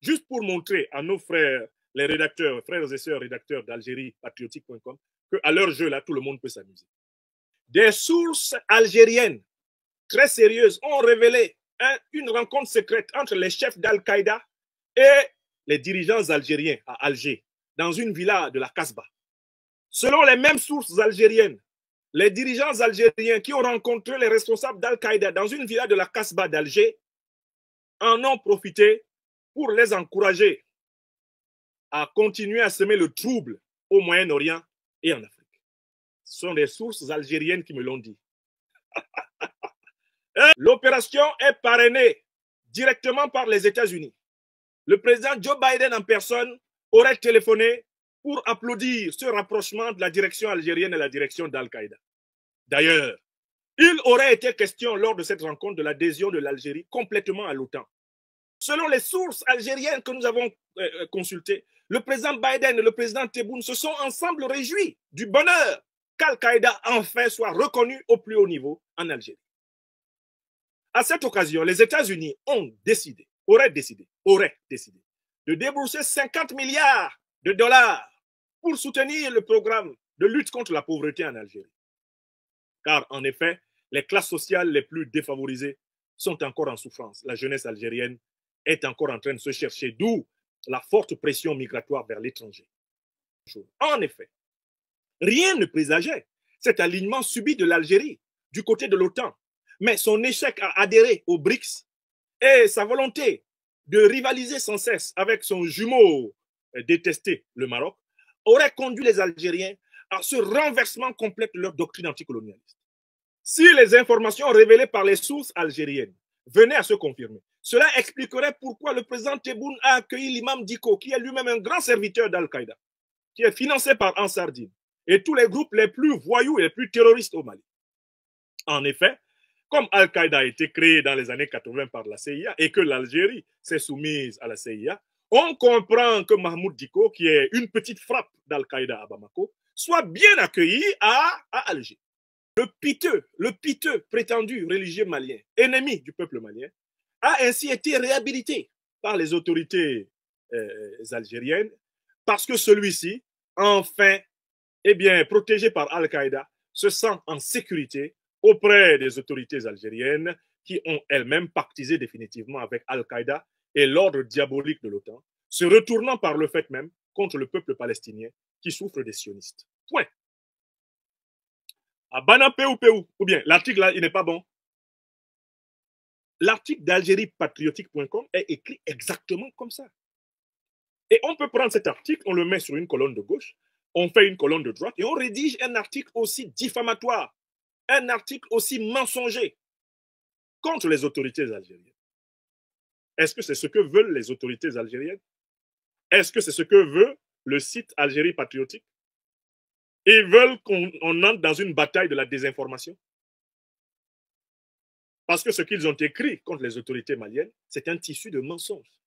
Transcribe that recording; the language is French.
juste pour montrer à nos frères, les rédacteurs, frères et sœurs rédacteurs d'Algérie patriotique.com, qu'à leur jeu, là, tout le monde peut s'amuser. Des sources algériennes très sérieuses ont révélé une rencontre secrète entre les chefs d'Al-Qaïda et les dirigeants algériens à Alger, dans une villa de la Casbah. Selon les mêmes sources algériennes, les dirigeants algériens qui ont rencontré les responsables d'Al-Qaïda dans une villa de la Casbah d'Alger en ont profité pour les encourager à continuer à semer le trouble au Moyen-Orient et en Afrique. Ce sont des sources algériennes qui me l'ont dit. L'opération est parrainée directement par les États-Unis. Le président Joe Biden en personne aurait téléphoné pour applaudir ce rapprochement de la direction algérienne et la direction d'Al-Qaïda. D'ailleurs, il aurait été question lors de cette rencontre de l'adhésion de l'Algérie complètement à l'OTAN. Selon les sources algériennes que nous avons consultées, le président Biden et le président Tebboune se sont ensemble réjouis du bonheur qu'Al-Qaïda enfin soit reconnu au plus haut niveau en Algérie. À cette occasion, les États-Unis auraient décidé de débourser 50 milliards de dollars pour soutenir le programme de lutte contre la pauvreté en Algérie. Car, en effet, les classes sociales les plus défavorisées sont encore en souffrance. La jeunesse algérienne est encore en train de se chercher, d'où la forte pression migratoire vers l'étranger. En effet, rien ne présageait cet alignement subi de l'Algérie du côté de l'OTAN, mais son échec à adhérer aux BRICS et sa volonté de rivaliser sans cesse avec son jumeau détesté, le Maroc, auraient conduit les Algériens à ce renversement complet de leur doctrine anticolonialiste. Si les informations révélées par les sources algériennes venaient à se confirmer, cela expliquerait pourquoi le président Tebboune a accueilli l'imam Dicko, qui est lui-même un grand serviteur d'Al-Qaïda, qui est financé par Ansar Dine et tous les groupes les plus voyous et les plus terroristes au Mali. En effet, comme Al-Qaïda a été créé dans les années 80 par la CIA et que l'Algérie s'est soumise à la CIA, on comprend que Mahmoud Dicko, qui est une petite frappe d'Al-Qaïda à Bamako, soit bien accueilli à Alger. Le piteux prétendu religieux malien, ennemi du peuple malien, a ainsi été réhabilité par les autorités algériennes parce que celui-ci, enfin, protégé par Al-Qaïda, se sent en sécurité auprès des autorités algériennes qui ont elles-mêmes pactisé définitivement avec Al-Qaïda et l'ordre diabolique de l'OTAN, se retournant par le fait même contre le peuple palestinien qui souffre des sionistes. Point. À Banapé ou bien l'article là, il n'est pas bon. L'article d'algériepatriotique.com est écrit exactement comme ça. Et on peut prendre cet article, on le met sur une colonne de gauche, on fait une colonne de droite et on rédige un article aussi diffamatoire, un article aussi mensonger contre les autorités algériennes. Est-ce que c'est ce que veulent les autorités algériennes? Est-ce que c'est ce que veut le site Algérie Patriotique? Ils veulent qu'on entre dans une bataille de la désinformation. Parce que ce qu'ils ont écrit contre les autorités maliennes, c'est un tissu de mensonges.